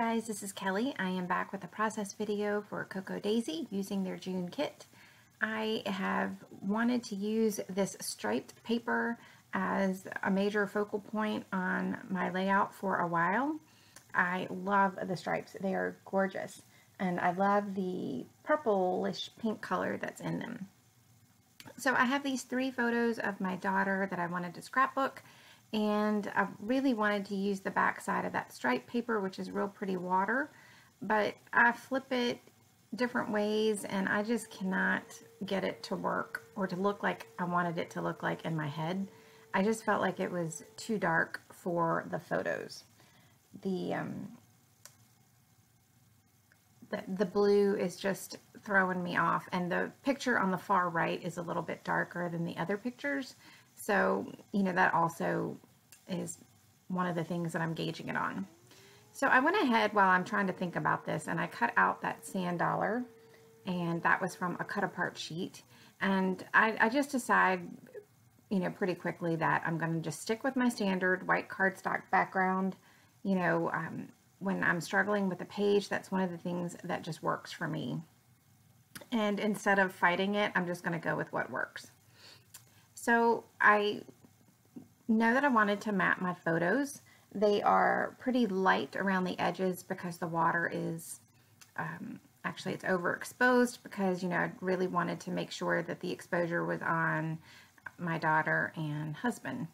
guys, this is Kelly. I am back with a process video for Cocoa Daisy using their June kit. I have wanted to use this striped paper as a major focal point on my layout for a while. I love the stripes. They are gorgeous, and I love the purplish pink color that's in them. So I have these 3 photos of my daughter that I wanted to scrapbook, and I really wanted to use the back side of that striped paper, which is real pretty water, but I flip it different ways and I just cannot get it to work or to look like I wanted it to look like in my head. I just felt like it was too dark for the photos. The blue is just throwing me off, and the picture on the far right is a little bit darker than the other pictures. So, you know, that also is one of the things that I'm gauging it on. So I went ahead while I'm trying to think about this, and I cut out that sand dollar, and that was from a cut apart sheet. And I just decided, you know, pretty quickly that I'm going to just stick with my standard white cardstock background. You know, when I'm struggling with a page, that's one of the things that just works for me. And instead of fighting it, I'm just going to go with what works. So I know that I wanted to map my photos. They are pretty light around the edges because the water is, actually it's overexposed because, you know, I really wanted to make sure that the exposure was on my daughter and husband.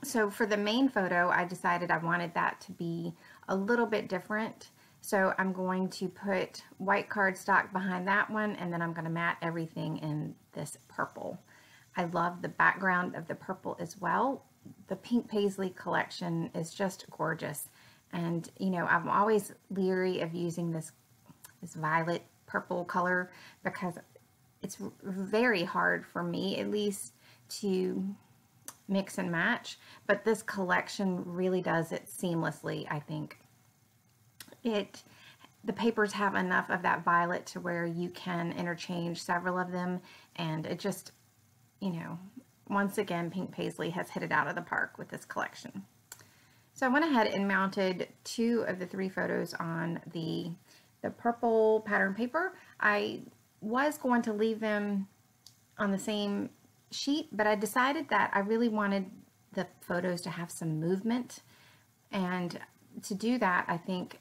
So for the main photo, I decided I wanted that to be a little bit different. So I'm going to put white cardstock behind that one, and then I'm going to mat everything in this purple. I love the background of the purple as well. The pink Paisley collection is just gorgeous. And, you know, I'm always leery of using this violet purple color because it's very hard for me, at least, to mix and match. But this collection really does it seamlessly, I think. The papers have enough of that violet to where you can interchange several of them, and it just, you know, once again, Pink Paisley has hit it out of the park with this collection. So I went ahead and mounted 2 of the 3 photos on the purple pattern paper. I was going to leave them on the same sheet, but I decided that I really wanted the photos to have some movement, and to do that, I think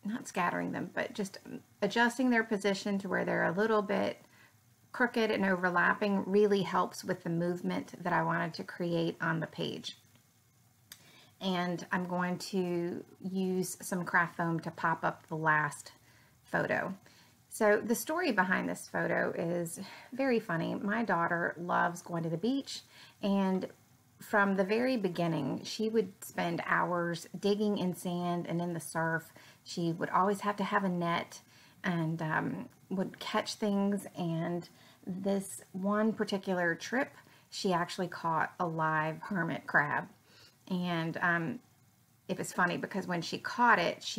not scattering them, but just adjusting their position to where they're a little bit crooked and overlapping really helps with the movement that I wanted to create on the page. And I'm going to use some craft foam to pop up the last photo. So the story behind this photo is very funny. My daughter loves going to the beach, and from the very beginning, she would spend hours digging in sand and in the surf. She would always have to have a net and would catch things. And this one particular trip, she actually caught a live hermit crab. And it was funny because when she caught it,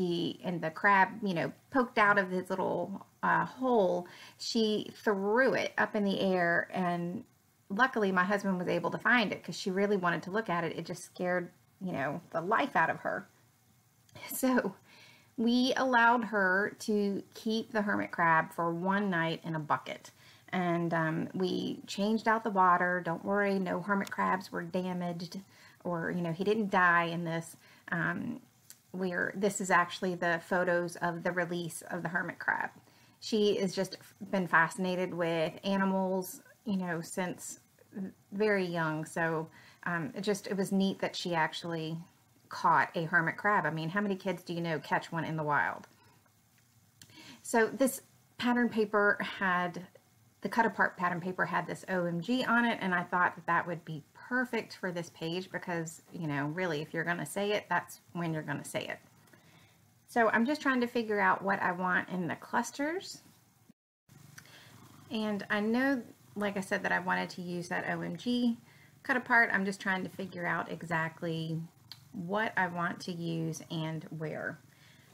and the crab, you know, poked out of his little hole, she threw it up in the air, and luckily my husband was able to find it because she really wanted to look at it. It just scared, you know, the life out of her. So we allowed her to keep the hermit crab for one night in a bucket. And we changed out the water. Don't worry, no hermit crabs were damaged, or, you know, he didn't die in this. This is actually the photos of the release of the hermit crab. She has just been fascinated with animals, you know, since very young. So it was neat that she actually caught a hermit crab. I mean, how many kids do you know catch one in the wild? So this pattern paper the cut apart pattern paper had this OMG on it, and I thought that would be perfect for this page because, you know, really, if you're going to say it, that's when you're going to say it. So I'm just trying to figure out what I want in the clusters. And I know, like I said, that I wanted to use that OMG cut apart. I'm just trying to figure out exactly what I want to use and where.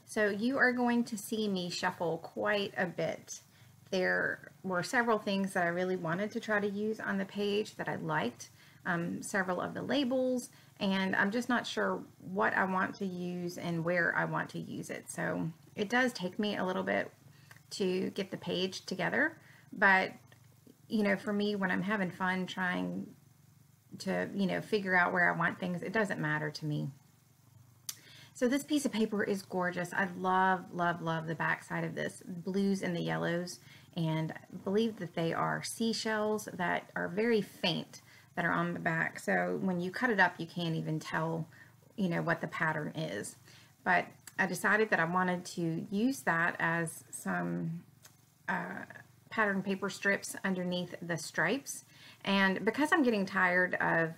So you are going to see me shuffle quite a bit. There were several things that I really wanted to try to use on the page that I liked. several of the labels, and I'm just not sure what I want to use and where I want to use it. So it does take me a little bit to get the page together, but you know, for me, when I'm having fun trying to, you know, figure out where I want things, it doesn't matter to me. So this piece of paper is gorgeous. I love, love, love the back side of this, blues and the yellows, and I believe that they are seashells that are very faint that are on the back. So when you cut it up, you can't even tell, you know, what the pattern is. But I decided that I wanted to use that as some pattern paper strips underneath the stripes. And because I'm getting tired of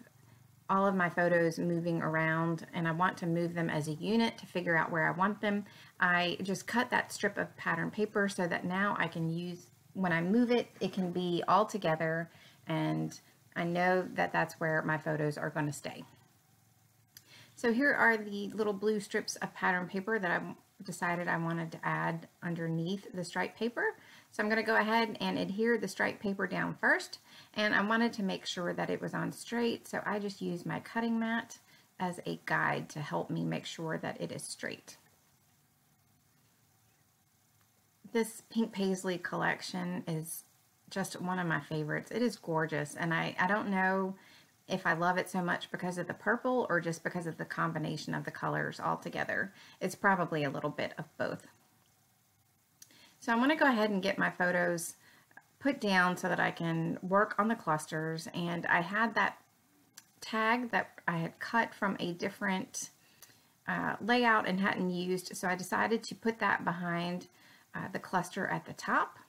all of my photos moving around and I want to move them as a unit to figure out where I want them, I just cut that strip of pattern paper so that now I can use, when I move it, it can be all together, and I know that that's where my photos are going to stay. So here are the little blue strips of pattern paper that I decided I wanted to add underneath the stripe paper. So I'm going to go ahead and adhere the stripe paper down first, and I wanted to make sure that it was on straight, so I just used my cutting mat as a guide to help me make sure that it is straight. This pink paisley collection is just one of my favorites. It is gorgeous, and I don't know if I love it so much because of the purple or just because of the combination of the colors all together. It's probably a little bit of both. So I'm going to go ahead and get my photos put down so that I can work on the clusters, and I had that tag that I had cut from a different layout and hadn't used, so I decided to put that behind the cluster at the top,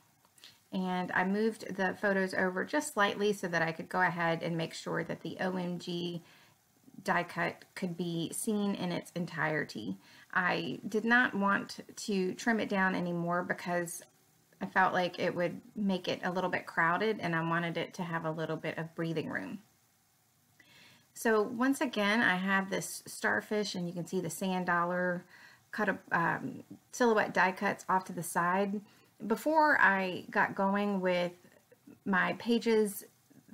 and I moved the photos over just slightly so that I could go ahead and make sure that the OMG die cut could be seen in its entirety. I did not want to trim it down anymore because I felt like it would make it a little bit crowded, and I wanted it to have a little bit of breathing room. So once again, I have this starfish, and you can see the sand dollar cut silhouette die cuts off to the side. Before I got going with my pages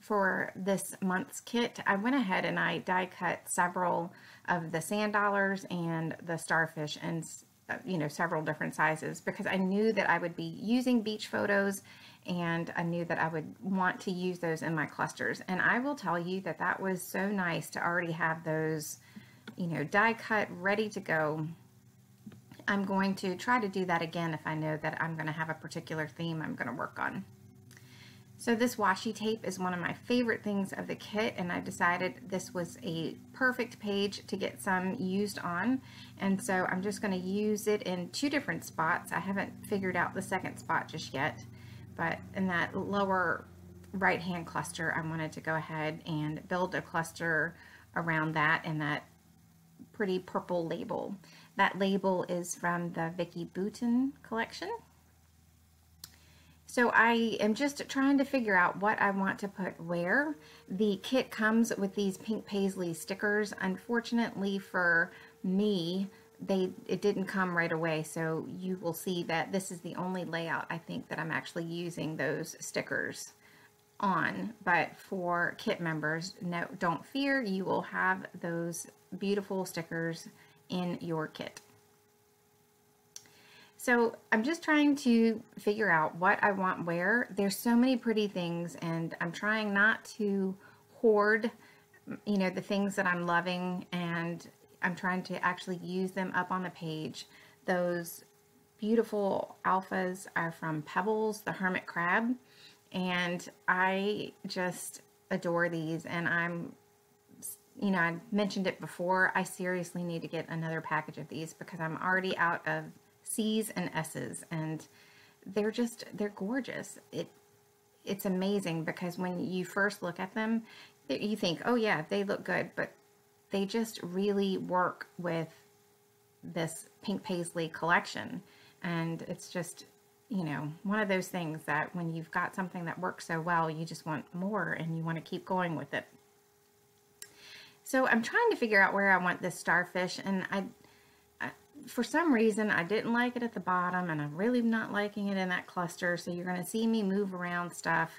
for this month's kit, I went ahead and I die cut several of the sand dollars and the starfish, and you know, several different sizes, because I knew that I would be using beach photos, and I knew that I would want to use those in my clusters. And I will tell you that that was so nice to already have those, you know, die cut ready to go. I'm going to try to do that again if I know that I'm going to have a particular theme I'm going to work on. So this washi tape is one of my favorite things of the kit, and I decided this was a perfect page to get some used on, and so I'm just going to use it in two different spots. I haven't figured out the second spot just yet, but in that lower right hand cluster, I wanted to go ahead and build a cluster around that and that pretty purple label. That label is from the Vicky Boutin collection. So I am just trying to figure out what I want to put where. The kit comes with these pink paisley stickers. Unfortunately for me, it didn't come right away, so you will see that this is the only layout I think that I'm actually using those stickers on. But for kit members, no, don't fear, you will have those beautiful stickers in your kit. So I'm just trying to figure out what I want where. There's so many pretty things, and I'm trying not to hoard, you know, the things that I'm loving, and I'm trying to actually use them up on the page. Those beautiful alphas are from Pebbles, the hermit crab, and I just adore these, and I'm, you know, I mentioned it before, I seriously need to get another package of these because I'm already out of C's and S's, and they're gorgeous. It's amazing because when you first look at them, you think, oh yeah, they look good, but they just really work with this pink paisley collection. And it's just, you know, one of those things that when you've got something that works so well, you just want more and you want to keep going with it. So I'm trying to figure out where I want this starfish, and for some reason I didn't like it at the bottom, and I'm really not liking it in that cluster, so you're going to see me move around stuff,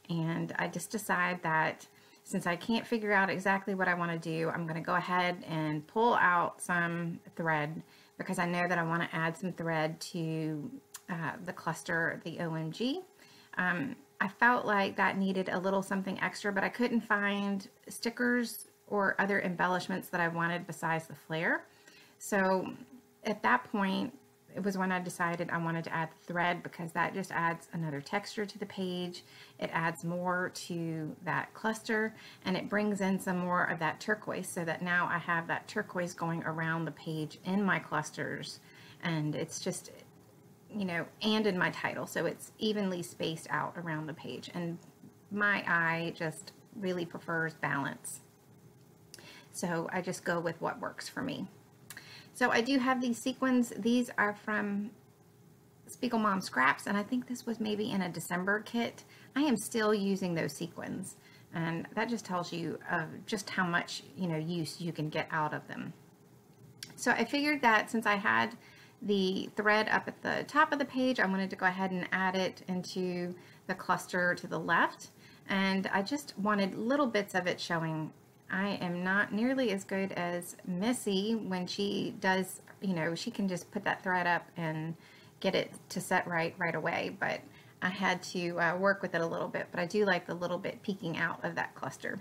and I just decide that since I can't figure out exactly what I want to do, I'm going to go ahead and pull out some thread, because I know that I want to add some thread to the cluster, the OMG. I felt like that needed a little something extra, but I couldn't find stickers or other embellishments that I wanted besides the flare. So at that point, it was when I decided I wanted to add the thread, because that just adds another texture to the page. It adds more to that cluster, and it brings in some more of that turquoise, so that now I have that turquoise going around the page in my clusters, and it's just, you know, and in my title, so it's evenly spaced out around the page. And my eye just really prefers balance, so I just go with what works for me. So I do have these sequins. These are from Spiegel Mom Scraps, and I think this was maybe in a December kit. I am still using those sequins, and that just tells you just how much, you know, use you can get out of them. So I figured that since I had the thread up at the top of the page, I wanted to go ahead and add it into the cluster to the left, and I just wanted little bits of it showing. I am not nearly as good as Missy when she does, you know, she can just put that thread up and get it to set right away, but I had to work with it a little bit, but I do like the little bit peeking out of that cluster.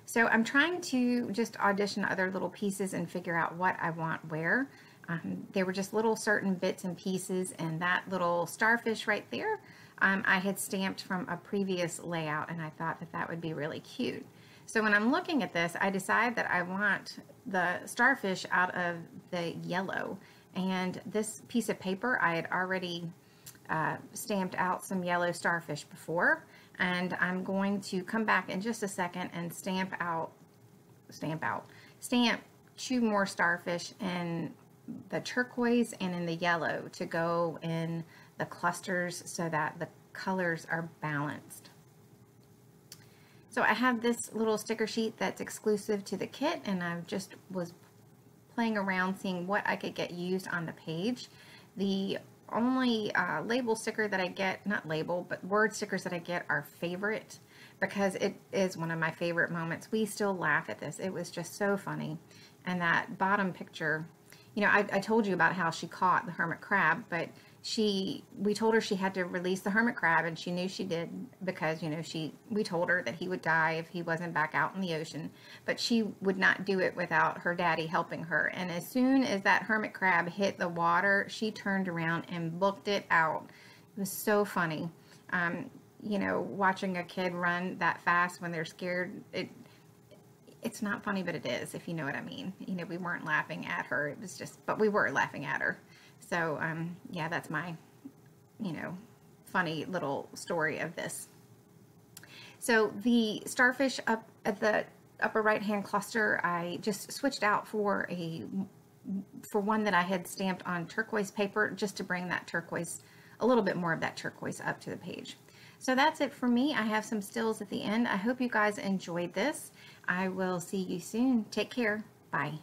So I'm trying to just audition other little pieces and figure out what I want where. They were just little certain bits and pieces, and that little starfish right there, I had stamped from a previous layout, and I thought that that would be really cute. So when I'm looking at this, I decide that I want the starfish out of the yellow, and this piece of paper, I had already stamped out some yellow starfish before, and I'm going to come back in just a second and stamp 2 more starfish in the turquoise and in the yellow to go in the clusters so that the colors are balanced. So I have this little sticker sheet that's exclusive to the kit, and I just was playing around seeing what I could get used on the page. The only label sticker that I get, not label, but word stickers that I get are favorite, because it is one of my favorite moments. We still laugh at this. It was just so funny. And that bottom picture, you know, I told you about how she caught the hermit crab, but we told her she had to release the hermit crab, and she knew she did, because, you know, we told her that he would die if he wasn't back out in the ocean, but she would not do it without her daddy helping her. And as soon as that hermit crab hit the water, she turned around and booked it out. It was so funny. You know, watching a kid run that fast when they're scared, it's not funny, but it is, if you know what I mean. You know, we weren't laughing at her. It was just, but we were laughing at her. So, yeah, that's my, you know, funny little story of this. So the starfish up at the upper right-hand cluster, I just switched out for one that I had stamped on turquoise paper, just to bring that turquoise, a little bit more of that turquoise up to the page. So that's it for me. I have some stills at the end. I hope you guys enjoyed this. I will see you soon. Take care. Bye.